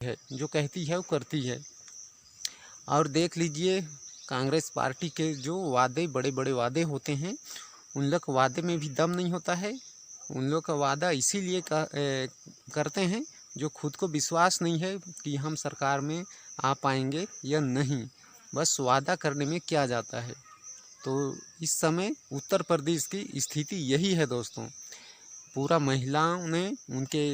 है, जो कहती है वो करती है। और देख लीजिए कांग्रेस पार्टी के जो वादे बड़े बड़े वादे होते हैं, उन लोग के वादे में भी दम नहीं होता है। उन लोग का वादा इसीलिए करते हैं जो खुद को विश्वास नहीं है कि हम सरकार में आ पाएंगे या नहीं, बस वादा करने में क्या जाता है। तो इस समय उत्तर प्रदेश की स्थिति यही है दोस्तों। पूरा महिलाओं ने उनके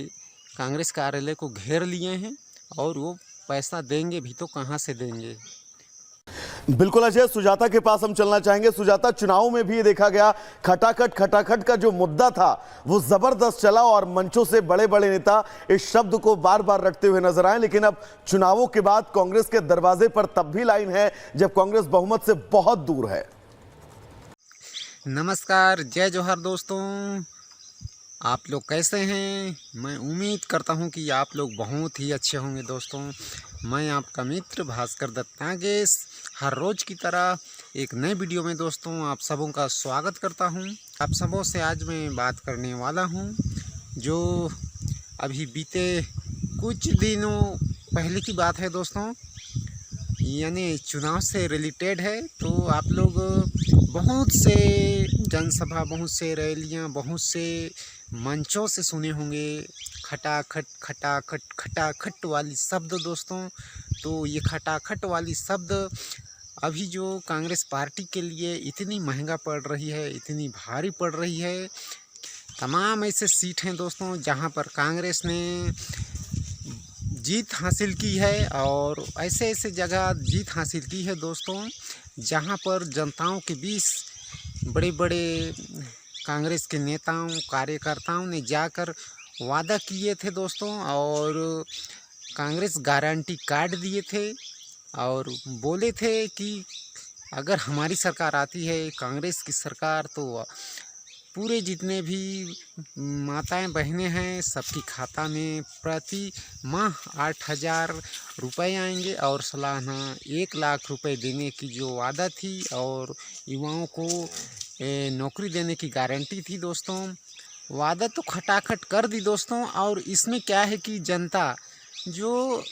कांग्रेस कार्यालय को घेर लिए हैं और वो पैसा देंगे भी तो कहाँ से देंगे। बिल्कुल अजय, सुजाता के पास हम चलना चाहेंगे। सुजाता, चुनाव में भी ये देखा गया खटाखट खटाखट का जो मुद्दा था वो जबरदस्त चला और मंचों से बड़े बड़े नेता इस शब्द को बार बार रखते हुए नजर आए। लेकिन अब चुनावों के बाद कांग्रेस के दरवाजे पर तब भी लाइन है जब कांग्रेस बहुमत से बहुत दूर है। नमस्कार, जय जोहार दोस्तों। आप लोग कैसे हैं? मैं उम्मीद करता हूं कि आप लोग बहुत ही अच्छे होंगे दोस्तों। मैं आपका मित्र भास्कर दत्त नागेश हर रोज़ की तरह एक नए वीडियो में दोस्तों आप सबों का स्वागत करता हूं। आप सबों से आज मैं बात करने वाला हूं जो अभी बीते कुछ दिनों पहले की बात है दोस्तों, यानी चुनाव से रिलेटेड है। तो आप लोग बहुत से जनसभा, बहुत से रैलियां, बहुत से मंचों से सुने होंगे खटाखट खटाखट खटाखट वाली शब्द दोस्तों। तो ये खटाखट वाली शब्द अभी जो कांग्रेस पार्टी के लिए इतनी महंगा पड़ रही है, इतनी भारी पड़ रही है। तमाम ऐसे सीट हैं दोस्तों जहां पर कांग्रेस ने जीत हासिल की है और ऐसे ऐसे जगह जीत हासिल की है दोस्तों जहां पर जनताओं के बीच बड़े बड़े कांग्रेस के नेताओं कार्यकर्ताओं ने जाकर वादा किए थे दोस्तों, और कांग्रेस गारंटी कार्ड दिए थे और बोले थे कि अगर हमारी सरकार आती है, कांग्रेस की सरकार, तो पूरे जितने भी माताएं बहनें हैं सबकी खाता में प्रति माह 8,000 रुपये आएंगे और सालाना 1,00,000 रुपये देने की जो वादा थी और युवाओं को नौकरी देने की गारंटी थी दोस्तों। वादा तो खटाखट कर दी दोस्तों। और इसमें क्या है कि जनता जो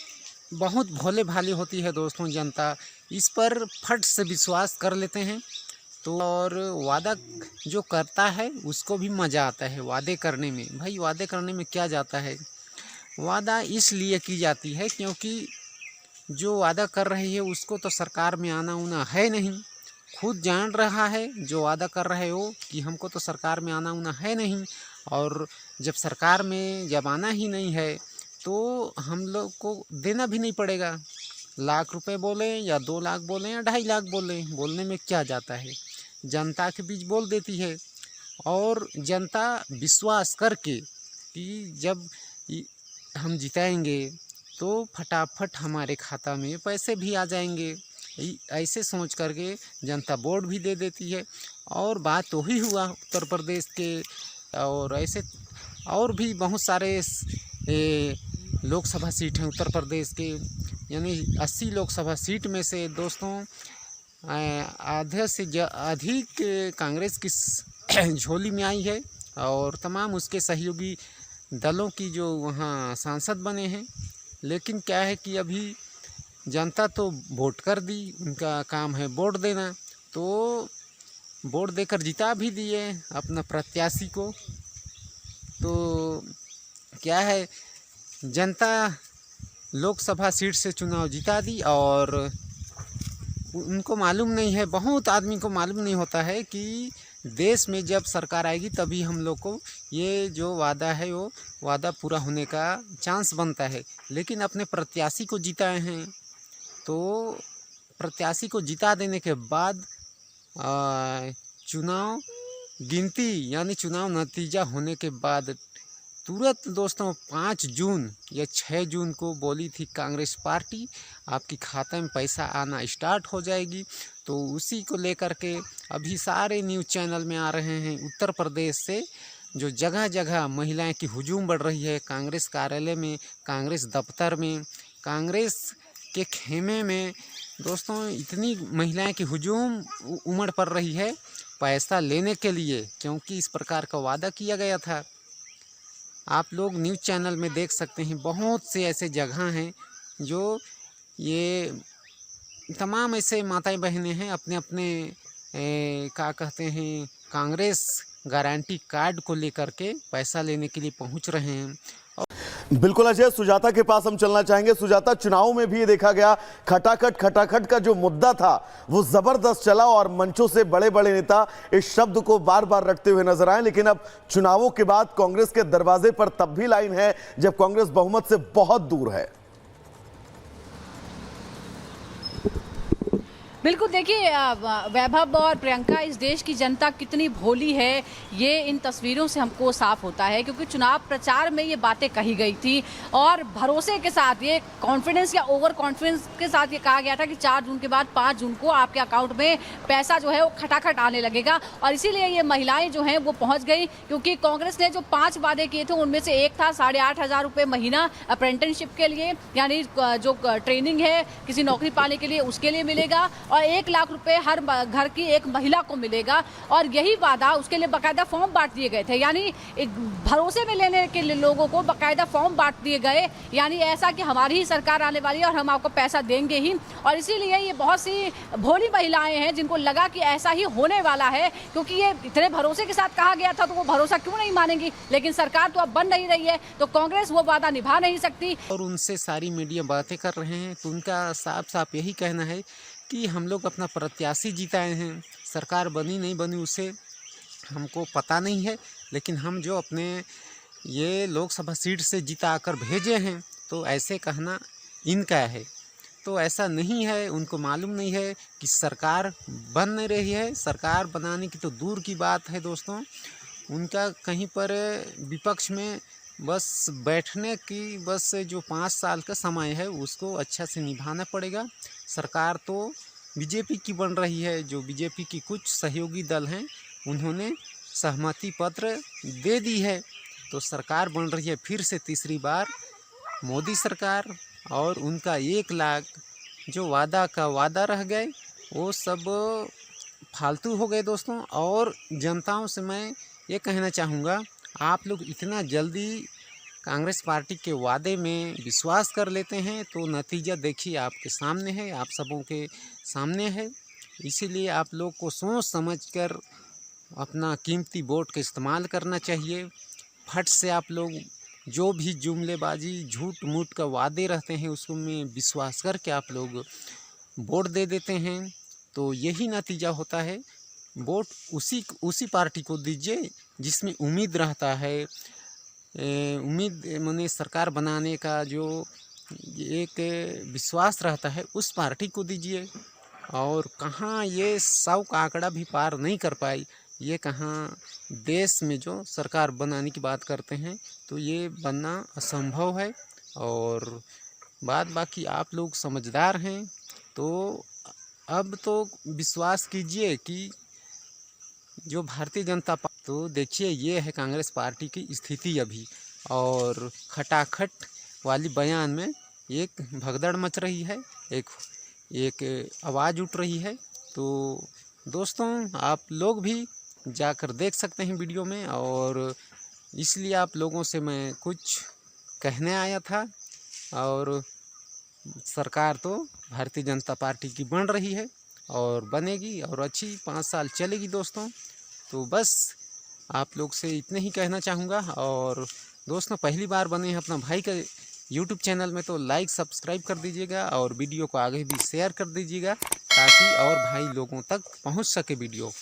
बहुत भोले भाले होती है दोस्तों, जनता इस पर फट से विश्वास कर लेते हैं। तो और वादा जो करता है उसको भी मज़ा आता है वादे करने में। भाई वादे करने में क्या जाता है, वादा इसलिए की जाती है क्योंकि जो वादा कर रही है उसको तो सरकार में आना उना है नहीं। खुद जान रहा है जो वादा कर रहे हो कि हमको तो सरकार में आना उना है नहीं, और जब सरकार में जब आना ही नहीं है तो हम लोग को देना भी नहीं पड़ेगा। 1,00,000 रुपये बोलें या 2,00,000 बोलें या 2,50,000 बोलें, बोलने में क्या जाता है। जनता के बीच बोल देती है और जनता विश्वास करके कि जब हम जिताएंगे तो फटाफट हमारे खाता में पैसे भी आ जाएंगे, ऐसे सोच करके जनता वोट भी दे देती है। और बात तो ही हुआ उत्तर प्रदेश के, और ऐसे और भी बहुत सारे लोकसभा सीट हैं उत्तर प्रदेश के, यानी 80 लोकसभा सीट में से दोस्तों आधे से अधिक कांग्रेस की झोली में आई है और तमाम उसके सहयोगी दलों की जो वहाँ सांसद बने हैं। लेकिन क्या है कि अभी जनता तो वोट कर दी, उनका काम है वोट देना, तो वोट देकर जिता भी दिए अपना प्रत्याशी को। तो क्या है, जनता लोकसभा सीट से चुनाव जिता दी और उनको मालूम नहीं है, बहुत आदमी को मालूम नहीं होता है कि देश में जब सरकार आएगी तभी हम लोग को ये जो वादा है वो वादा पूरा होने का चांस बनता है। लेकिन अपने प्रत्याशी को जिताए हैं, तो प्रत्याशी को जिता देने के बाद चुनाव गिनती यानी चुनाव नतीजा होने के बाद तुरंत दोस्तों 5 जून या 6 जून को बोली थी कांग्रेस पार्टी आपकी खाते में पैसा आना स्टार्ट हो जाएगी। तो उसी को लेकर के अभी सारे न्यूज़ चैनल में आ रहे हैं उत्तर प्रदेश से, जो जगह जगह महिलाएं की हुजूम बढ़ रही है कांग्रेस कार्यालय में, कांग्रेस दफ्तर में, कांग्रेस के खेमे में दोस्तों इतनी महिलाएं की हुजूम उमड़ पड़ रही है पैसा लेने के लिए, क्योंकि इस प्रकार का वादा किया गया था। आप लोग न्यूज़ चैनल में देख सकते हैं, बहुत से ऐसे जगह हैं जो ये तमाम ऐसे माताएं बहनें हैं अपने अपने क्या कहते हैं कांग्रेस गारंटी कार्ड को लेकर के पैसा लेने के लिए पहुंच रहे हैं। बिल्कुल अजय, सुजाता के पास हम चलना चाहेंगे। सुजाता, चुनाव में भी ये देखा गया खटाखट का जो मुद्दा था वो जबरदस्त चला और मंचों से बड़े बड़े नेता इस शब्द को बार बार रखते हुए नजर आए, लेकिन अब चुनावों के बाद कांग्रेस के दरवाजे पर तब भी लाइन है जब कांग्रेस बहुमत से बहुत दूर है। बिल्कुल, देखिए वैभव और प्रियंका, इस देश की जनता कितनी भोली है ये इन तस्वीरों से हमको साफ होता है, क्योंकि चुनाव प्रचार में ये बातें कही गई थी और भरोसे के साथ, ये कॉन्फिडेंस या ओवर कॉन्फिडेंस के साथ ये कहा गया था कि 4 जून के बाद 5 जून को आपके अकाउंट में पैसा जो है वो खटाखट आने लगेगा। और इसीलिए ये महिलाएं जो हैं वो पहुंच गई, क्योंकि कांग्रेस ने जो 5 वादे किए थे उनमें से एक था 8,500 रुपये महीना अप्रेंटिसशिप के लिए, यानी जो ट्रेनिंग है किसी नौकरी पाने के लिए उसके लिए मिलेगा, और 1 लाख रुपए हर घर की एक महिला को मिलेगा। और यही वादा, उसके लिए बाकायदा फॉर्म बांट दिए गए थे, यानी एक भरोसे में लेने के लिए लोगों को बाकायदा फॉर्म बांट दिए गए, यानी ऐसा कि हमारी ही सरकार आने वाली है और हम आपको पैसा देंगे ही। और इसीलिए ये बहुत सी भोली महिलाएं हैं जिनको लगा कि ऐसा ही होने वाला है, क्योंकि ये इतने भरोसे के साथ कहा गया था तो वो भरोसा क्यों नहीं मानेंगी। लेकिन सरकार तो अब बन नहीं रही है, तो कांग्रेस वो वादा निभा नहीं सकती। और उनसे सारी मीडिया बातें कर रहे हैं, तो उनका साफ साफ यही कहना है कि हम लोग अपना प्रत्याशी जिताए हैं, सरकार बनी नहीं बनी उसे हमको पता नहीं है, लेकिन हम जो अपने ये लोकसभा सीट से जिता कर भेजे हैं, तो ऐसे कहना इनका है। तो ऐसा नहीं है, उनको मालूम नहीं है कि सरकार बन नहीं रही है। सरकार बनाने की तो दूर की बात है दोस्तों, उनका कहीं पर विपक्ष में बस बैठने की बस जो 5 साल का समय है उसको अच्छा से निभाना पड़ेगा। सरकार तो बीजेपी की बन रही है, जो बीजेपी की कुछ सहयोगी दल हैं उन्होंने सहमति पत्र दे दी है, तो सरकार बन रही है फिर से तीसरी बार मोदी सरकार। और उनका 1 लाख जो वादा रह गए वो सब फालतू हो गए दोस्तों। और जनताओं से मैं ये कहना चाहूँगा, आप लोग इतना जल्दी कांग्रेस पार्टी के वादे में विश्वास कर लेते हैं तो नतीजा देखिए आपके सामने है, आप सबों के सामने है। इसीलिए आप लोग को सोच समझकर अपना कीमती वोट का इस्तेमाल करना चाहिए। फट से आप लोग जो भी जुमलेबाजी झूठ मूठ का वादे रहते हैं उसको में विश्वास करके आप लोग वोट दे देते हैं, तो यही नतीजा होता है। वोट उसी पार्टी को दीजिए जिसमें उम्मीद रहता है, उम्मीद माने सरकार बनाने का जो एक विश्वास रहता है उस पार्टी को दीजिए। और कहाँ ये 100 का आंकड़ा भी पार नहीं कर पाई, ये कहाँ देश में जो सरकार बनाने की बात करते हैं तो ये बनना असंभव है। और बाकी आप लोग समझदार हैं, तो अब तो विश्वास कीजिए कि जो भारतीय जनता पार्टी, तो देखिए ये है कांग्रेस पार्टी की स्थिति अभी। और खटाखट वाली बयान में एक भगदड़ मच रही है, एक आवाज़ उठ रही है। तो दोस्तों आप लोग भी जाकर देख सकते हैं वीडियो में, और इसलिए आप लोगों से मैं कुछ कहने आया था। और सरकार तो भारतीय जनता पार्टी की बन रही है और बनेगी और अच्छी 5 साल चलेगी दोस्तों। तो बस आप लोग से इतने ही कहना चाहूँगा। और दोस्तों पहली बार बने हैं अपना भाई का यूट्यूब चैनल में तो लाइक सब्सक्राइब कर दीजिएगा और वीडियो को आगे भी शेयर कर दीजिएगा ताकि और भाई लोगों तक पहुंच सके वीडियो।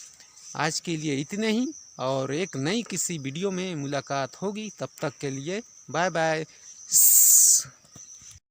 आज के लिए इतने ही, और एक नई किसी वीडियो में मुलाकात होगी, तब तक के लिए बाय बाय।